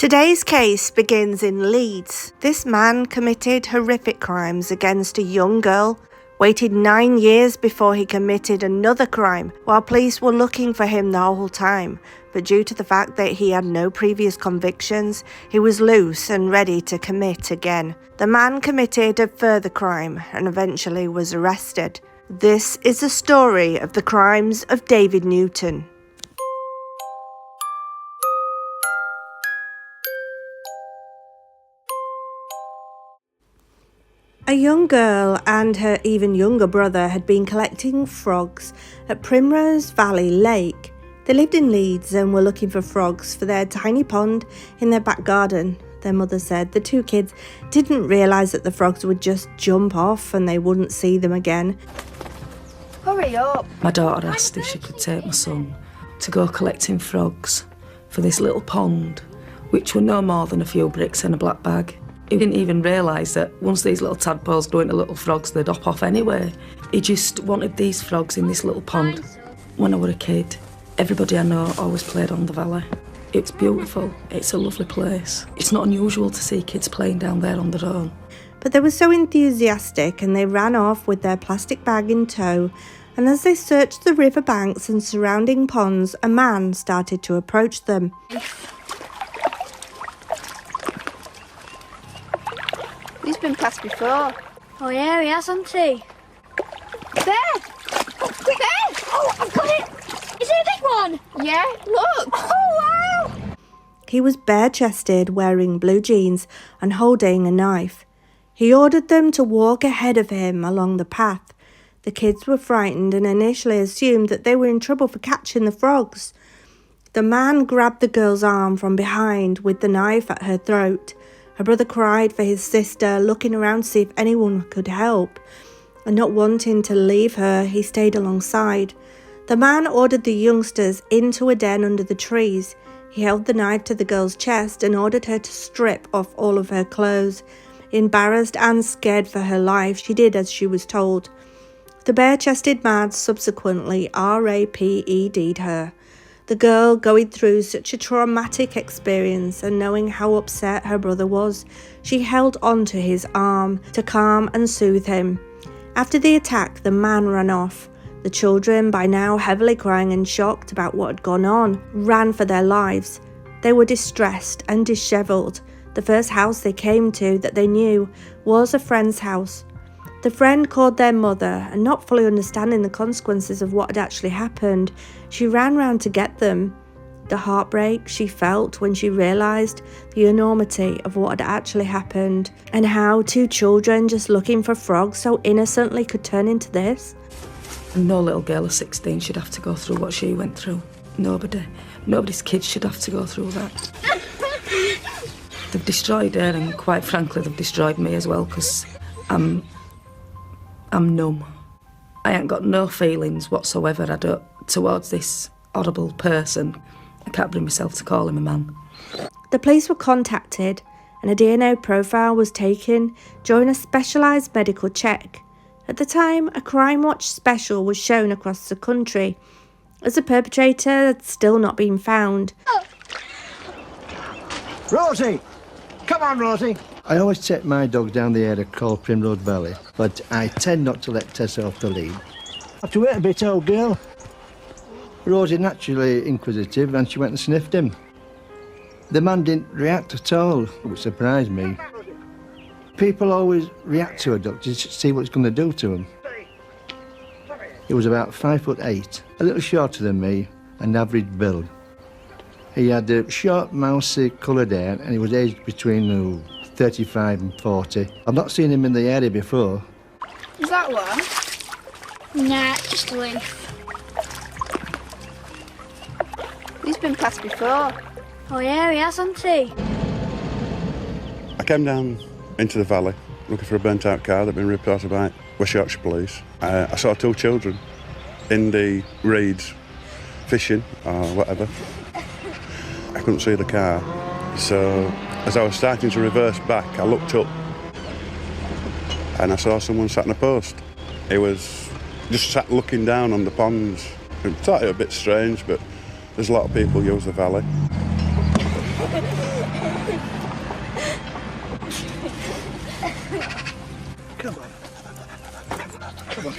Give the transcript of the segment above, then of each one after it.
Today's case begins in Leeds. This man committed horrific crimes against a young girl, waited 9 years before he committed another crime, while police were looking for him the whole time. But due to the fact that he had no previous convictions, he was loose and ready to commit again. The man committed a further crime and eventually was arrested. This is the story of the crimes of David Newton. A young girl and her even younger brother had been collecting frogs at Primrose Valley Lake. They lived in Leeds and were looking for frogs for their tiny pond in their back garden. Their mother said the two kids didn't realise that the frogs would just jump off and they wouldn't see them again. Hurry up! My daughter asked if she could take my son to go collecting frogs for this little pond, which were no more than a few bricks in a black bag. He didn't even realise that once these little tadpoles go into little frogs, they'd hop off anyway. He just wanted these frogs in this little pond. When I was a kid, everybody I know always played on the valley. It's beautiful. It's a lovely place. It's not unusual to see kids playing down there on their own. But they were so enthusiastic and they ran off with their plastic bag in tow. And as they searched the river banks and surrounding ponds, a man started to approach them. He's been past before. Oh yeah, he has, hasn't he? There! There! Oh, I've got it! Is it a big one? Yeah, look! Oh wow! He was bare-chested, wearing blue jeans and holding a knife. He ordered them to walk ahead of him along the path. The kids were frightened and initially assumed that they were in trouble for catching the frogs. The man grabbed the girl's arm from behind with the knife at her throat. Her brother cried for his sister, looking around to see if anyone could help. And not wanting to leave her, he stayed alongside. The man ordered the youngsters into a den under the trees. He held the knife to the girl's chest and ordered her to strip off all of her clothes. Embarrassed and scared for her life, she did as she was told. The bare-chested man subsequently RAPED'd her. The girl, going through such a traumatic experience and knowing how upset her brother was, she held on to his arm to calm and soothe him. After the attack, the man ran off. The children, by now heavily crying and shocked about what had gone on, ran for their lives. They were distressed and dishevelled. The first house they came to that they knew was a friend's house. The friend called their mother, and not fully understanding the consequences of what had actually happened, she ran round to get them. The heartbreak she felt when she realised the enormity of what had actually happened, and how two children just looking for frogs so innocently could turn into this. No little girl of 16 should have to go through what she went through. Nobody's kids should have to go through that. They've destroyed her, and quite frankly, they've destroyed me as well, because I'm numb. I ain't got no feelings whatsoever towards this horrible person. I can't bring myself to call him a man. The police were contacted and a DNA profile was taken during a specialised medical check. At the time, a Crime Watch special was shown across the country, as the perpetrator had still not been found. Rosie! Come on, Rosie! I always take my dog down the area called Primrose Valley, but I tend not to let Tessa off the lead. Have to wait a bit, old girl. Rosie naturally inquisitive, and she went and sniffed him. The man didn't react at all, which surprised me. People always react to a dog to see what it's going to do to them. He was about 5'8", a little shorter than me, and average build. He had a short, mousy coloured hair, and he was aged between 35 and 40. I've not seen him in the area before. Is that one? Nah, just a leaf. He's been past before. Oh yeah, he has, hasn't he? I came down into the valley looking for a burnt out car that had been reported by West Yorkshire Police. I saw two children in the reeds fishing or whatever. I couldn't see the car, so as I was starting to reverse back, I looked up and I saw someone sat on a post. He was just sat looking down on the ponds. I thought it was a bit strange, but there's a lot of people use the valley. Come on. Come on.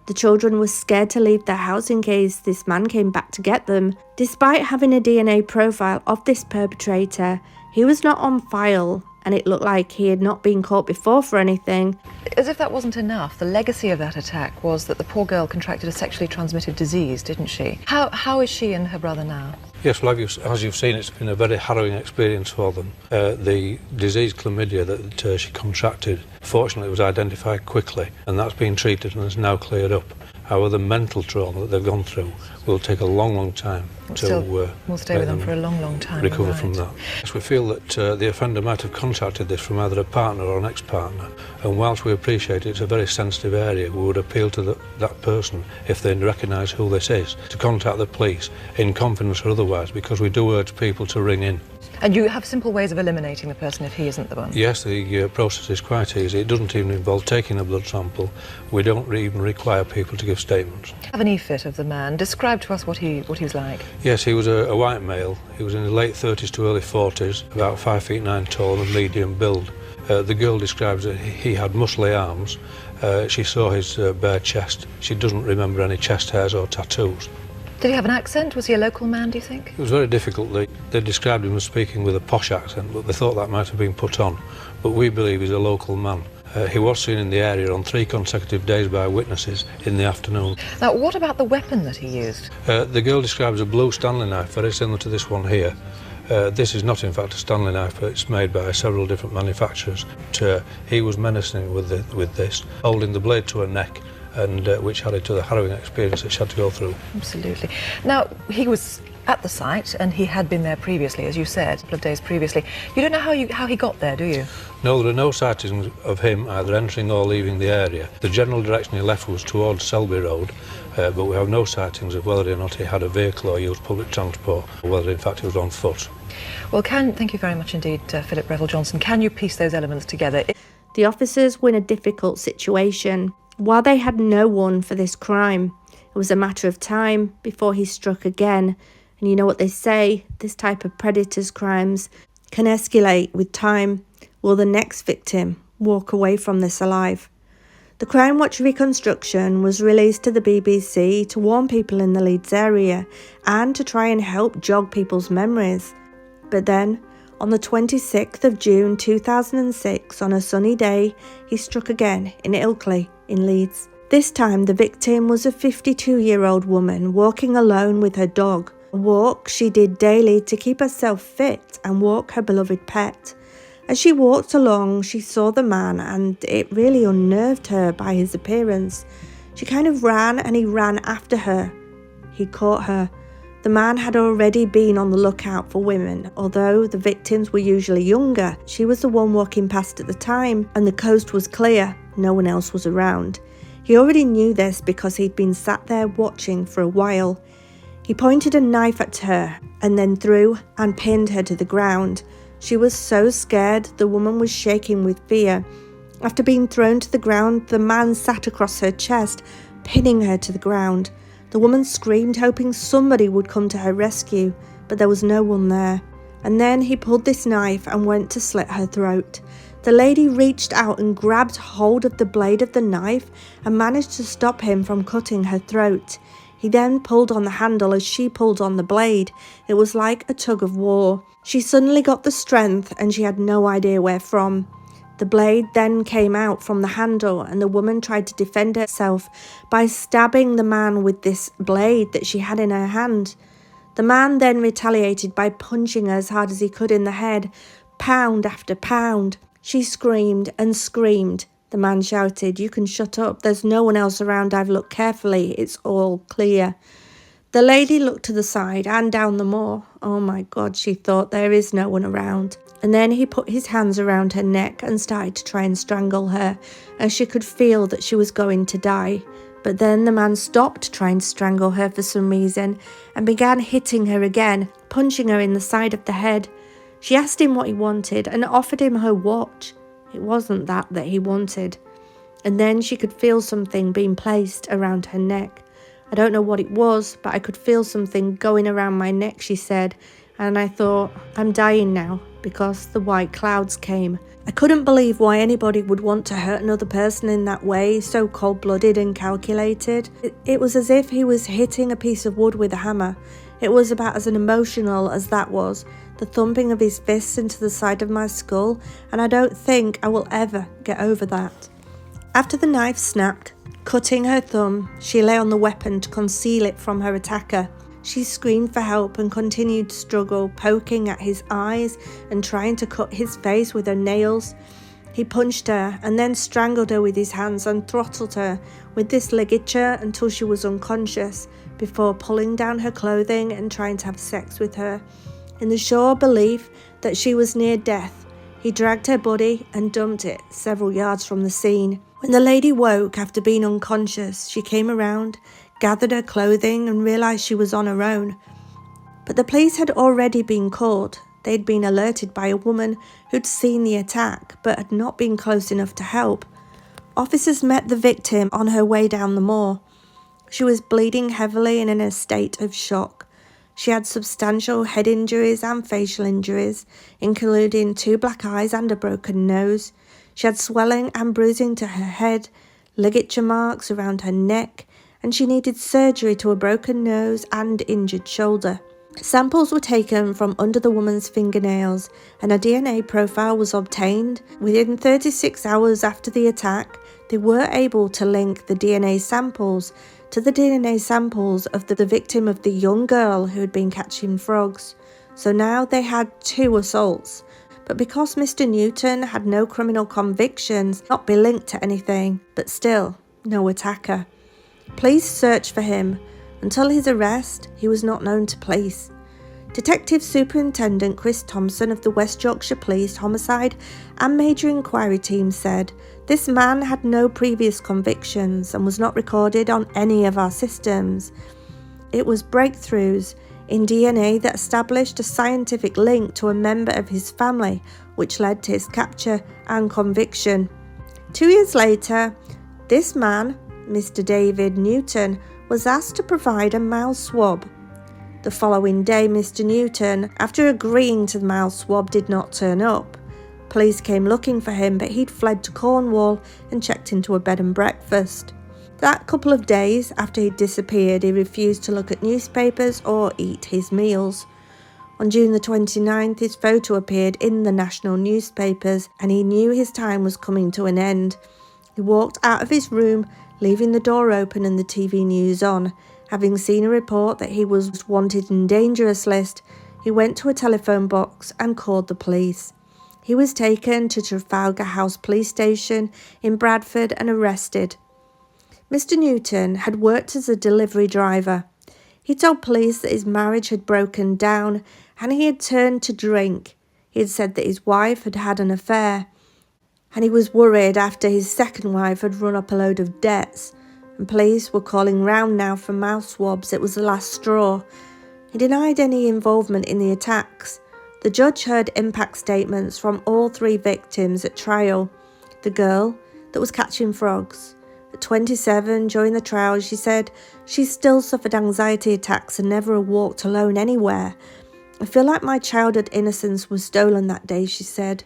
The children were scared to leave their house in case this man came back to get them. Despite having a DNA profile of this perpetrator, he was not on file, and it looked like he had not been caught before for anything. As if that wasn't enough, the legacy of that attack was that the poor girl contracted a sexually transmitted disease, didn't she? How is she and her brother now? Yes, well, as you've seen, it's been a very harrowing experience for them. The disease chlamydia that she contracted, fortunately, was identified quickly, and that's been treated and is now cleared up. However, the mental trauma that they've gone through will take a long, long time We'll stay with them for a long, long time. recover right. from that. Yes, we feel that the offender might have contracted this from either a partner or an ex-partner, and whilst we appreciate it's a very sensitive area, we would appeal to that person, if they recognise who this is, to contact the police, in confidence or otherwise, because we do urge people to ring in. And you have simple ways of eliminating the person if he isn't the one? Yes, the process is quite easy. It doesn't even involve taking a blood sample. We don't even require people to give statements. Have an e-fit of the man. Describe to us what he was like. Yes, he was a white male. He was in his late 30s to early 40s, about 5 feet 9 tall and medium build. The girl describes that he had muscly arms. She saw his bare chest. She doesn't remember any chest hairs or tattoos. Did he have an accent? Was he a local man, do you think? It was very difficult. They described him as speaking with a posh accent, but they thought that might have been put on. But we believe he's a local man. He was seen in the area on 3 consecutive days by witnesses in the afternoon. Now, what about the weapon that he used? The girl describes a blue Stanley knife, very similar to this one here. This is not in fact a Stanley knife, but it's made by several different manufacturers. He was menacing with this, holding the blade to her neck, and which added to the harrowing experience that she had to go through. Absolutely. Now, he was at the site, and he had been there previously, as you said, a couple of days previously. You don't know how he got there, do you? No, there are no sightings of him either entering or leaving the area. The general direction he left was towards Selby Road, but we have no sightings of whether or not he had a vehicle or used public transport, or whether in fact he was on foot. Well, thank you very much indeed, Philip Revel-Johnson. Can you piece those elements together? The officers were in a difficult situation. While they had no one for this crime, it was a matter of time before he struck again. And you know what they say, this type of predator's crimes can escalate with time. Will the next victim walk away from this alive? The Crime Watch reconstruction was released to the BBC to warn people in the Leeds area and to try and help jog people's memories. But then, on the 26th of June 2006, on a sunny day, he struck again in Ilkley in Leeds. This time the victim was a 52-year-old woman walking alone with her dog, a walk she did daily to keep herself fit and walk her beloved pet. As she walked along, she saw the man and it really unnerved her by his appearance. She kind of ran and he ran after her. He caught her. The man had already been on the lookout for women. Although the victims were usually younger, she was the one walking past at the time, and the coast was clear. No one else was around. He already knew this because he'd been sat there watching for a while. He pointed a knife at her and then threw and pinned her to the ground. She was so scared, the woman was shaking with fear. After being thrown to the ground, the man sat across her chest, pinning her to the ground. The woman screamed, hoping somebody would come to her rescue, but there was no one there. And then he pulled this knife and went to slit her throat. The lady reached out and grabbed hold of the blade of the knife and managed to stop him from cutting her throat. He then pulled on the handle as she pulled on the blade. It was like a tug of war. She suddenly got the strength and she had no idea where from. The blade then came out from the handle and the woman tried to defend herself by stabbing the man with this blade that she had in her hand. The man then retaliated by punching her as hard as he could in the head, pound after pound. She screamed and screamed. The man shouted, "You can shut up. There's no one else around. I've looked carefully. It's all clear." The lady looked to the side and down the moor. Oh my God, she thought, there is no one around. And then he put his hands around her neck and started to try and strangle her, as she could feel that she was going to die. But then the man stopped trying to strangle her for some reason and began hitting her again, punching her in the side of the head. She asked him what he wanted and offered him her watch. It wasn't that he wanted. And then she could feel something being placed around her neck. I don't know what it was, but I could feel something going around my neck, she said, and I thought, I'm dying now, because the white clouds came. I couldn't believe why anybody would want to hurt another person in that way, so cold-blooded and calculated. It was as if he was hitting a piece of wood with a hammer. It was about as emotional as that was, the thumping of his fists into the side of my skull, and I don't think I will ever get over that. After the knife snapped, cutting her thumb, she lay on the weapon to conceal it from her attacker. She screamed for help and continued to struggle, poking at his eyes and trying to cut his face with her nails. He punched her and then strangled her with his hands and throttled her with this ligature until she was unconscious, before pulling down her clothing and trying to have sex with her. In the sure belief that she was near death, he dragged her body and dumped it several yards from the scene. When the lady woke after being unconscious, she came around, gathered her clothing and realised she was on her own. But the police had already been called. They'd been alerted by a woman who'd seen the attack but had not been close enough to help. Officers met the victim on her way down the moor. She was bleeding heavily and in a state of shock. She had substantial head injuries and facial injuries, including 2 black eyes and a broken nose. She had swelling and bruising to her head, ligature marks around her neck, and she needed surgery to a broken nose and injured shoulder. Samples were taken from under the woman's fingernails and a DNA profile was obtained. Within 36 hours after the attack, they were able to link the DNA samples to the DNA samples of the victim of the young girl who had been catching frogs. So now they had 2 assaults. But because Mr. Newton had no criminal convictions, not be linked to anything, but still no attacker. Police searched for him. Until his arrest, he was not known to police. Detective Superintendent Chris Thompson of the West Yorkshire Police Homicide and Major Inquiry Team said, "This man had no previous convictions and was not recorded on any of our systems. It was breakthroughs in DNA that established a scientific link to a member of his family, which led to his capture and conviction." 2 years later, this man, Mr. David Newton, was asked to provide a mouth swab. The following day, Mr. Newton, after agreeing to the mouth swab, did not turn up. Police came looking for him, but he'd fled to Cornwall and checked into a bed and breakfast. That couple of days after he'd disappeared, he refused to look at newspapers or eat his meals. On June the 29th, his photo appeared in the national newspapers and he knew his time was coming to an end. He walked out of his room, leaving the door open and the TV news on. Having seen a report that he was wanted and dangerous list, he went to a telephone box and called the police. He was taken to Trafalgar House Police Station in Bradford and arrested. Mr. Newton had worked as a delivery driver. He told police that his marriage had broken down and he had turned to drink. He had said that his wife had had an affair, and he was worried after his second wife had run up a load of debts, and police were calling round now for mouth swabs. It was the last straw. He denied any involvement in the attacks. The judge heard impact statements from all 3 victims at trial. The girl that was catching frogs. At 27, during the trial, she said she still suffered anxiety attacks and never walked alone anywhere. "I feel like my childhood innocence was stolen that day," she said.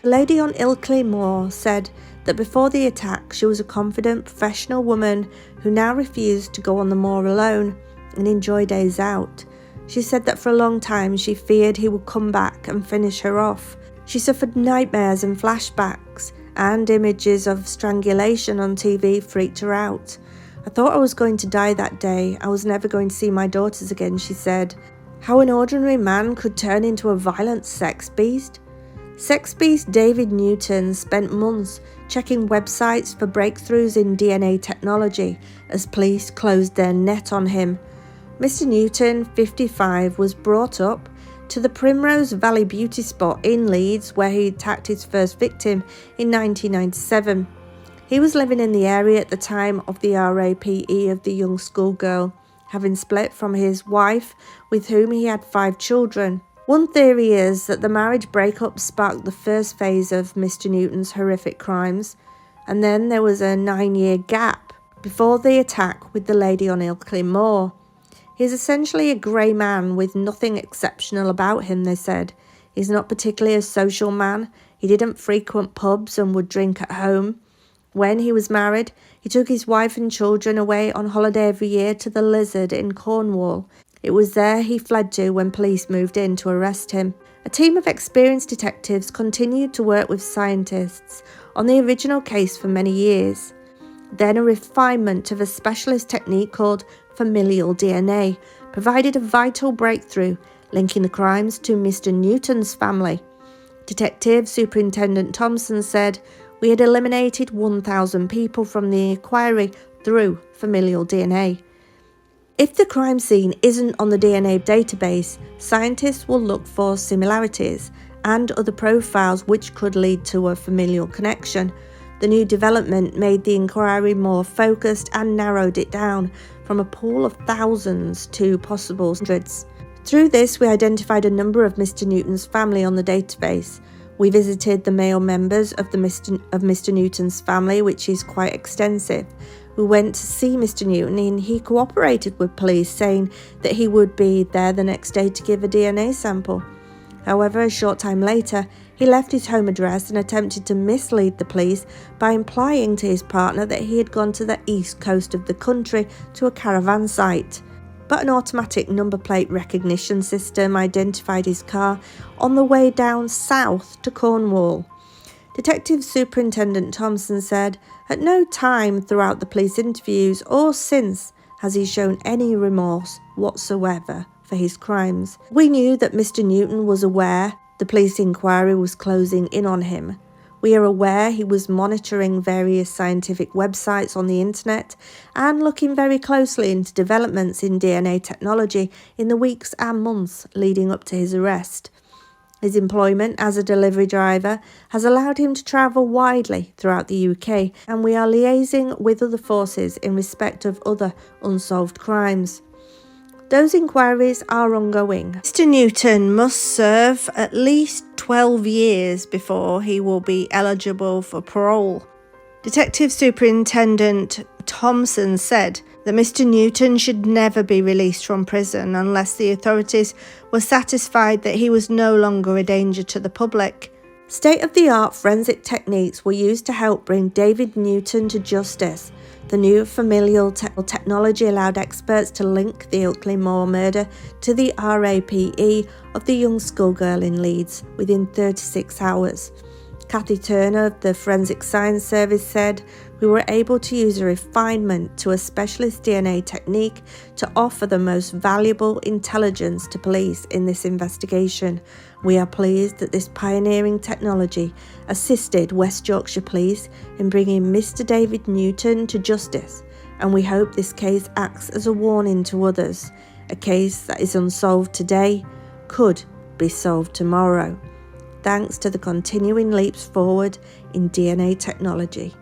A lady on Ilkley Moor said that before the attack, she was a confident, professional woman who now refused to go on the moor alone and enjoy days out. She said that for a long time she feared he would come back and finish her off. She suffered nightmares and flashbacks, and images of strangulation on TV freaked her out. "I thought I was going to die that day. I was never going to see my daughters again," she said. How an ordinary man could turn into a violent sex beast? Sex beast David Newton spent months checking websites for breakthroughs in DNA technology as police closed their net on him. Mr. Newton, 55, was brought up to the Primrose Valley beauty spot in Leeds, where he attacked his first victim in 1997. He was living in the area at the time of the RAPE of the young schoolgirl, having split from his wife, with whom he had 5 children. One theory is that the marriage breakup sparked the first phase of Mr. Newton's horrific crimes, and then there was a 9-year gap before the attack with the lady on Ilkley Moor. He's essentially a grey man with nothing exceptional about him, they said. He's not particularly a social man. He didn't frequent pubs and would drink at home. When he was married, he took his wife and children away on holiday every year to the Lizard in Cornwall. It was there he fled to when police moved in to arrest him. A team of experienced detectives continued to work with scientists on the original case for many years. Then a refinement of a specialist technique called familial DNA provided a vital breakthrough, linking the crimes to Mr. Newton's family. Detective Superintendent Thompson said, "We had eliminated 1,000 people from the inquiry through familial DNA. If the crime scene isn't on the DNA database, scientists will look for similarities and other profiles which could lead to a familial connection. The new development made the inquiry more focused and narrowed it down from a pool of thousands to possible hundreds. Through this, we identified a number of Mr. Newton's family on the database. We visited the male members of Mr. Newton's family, which is quite extensive. We went to see Mr. Newton and he cooperated with police, saying that he would be there the next day to give a DNA sample. However, a short time later, he left his home address and attempted to mislead the police by implying to his partner that he had gone to the east coast of the country to a caravan site. But an automatic number plate recognition system identified his car on the way down south to Cornwall. Detective Superintendent Thompson said, "At no time throughout the police interviews or since has he shown any remorse whatsoever for his crimes. We knew that Mr. Newton was aware the police inquiry was closing in on him. We are aware he was monitoring various scientific websites on the internet and looking very closely into developments in DNA technology in the weeks and months leading up to his arrest. His employment as a delivery driver has allowed him to travel widely throughout the UK, and we are liaising with other forces in respect of other unsolved crimes. Those inquiries are ongoing. Mr. Newton must serve at least 12 years before he will be eligible for parole." Detective Superintendent Thompson said that Mr. Newton should never be released from prison unless the authorities were satisfied that he was no longer a danger to the public. State-of-the-art forensic techniques were used to help bring David Newton to justice. The new familial technology allowed experts to link the Ilkley Moor murder to the RAPE of the young schoolgirl in Leeds within 36 hours. Kathy Turner of the Forensic Science Service said, "We were able to use a refinement to a specialist DNA technique to offer the most valuable intelligence to police in this investigation. We are pleased that this pioneering technology assisted West Yorkshire Police in bringing Mr. David Newton to justice, and we hope this case acts as a warning to others. A case that is unsolved today could be solved tomorrow, thanks to the continuing leaps forward in DNA technology."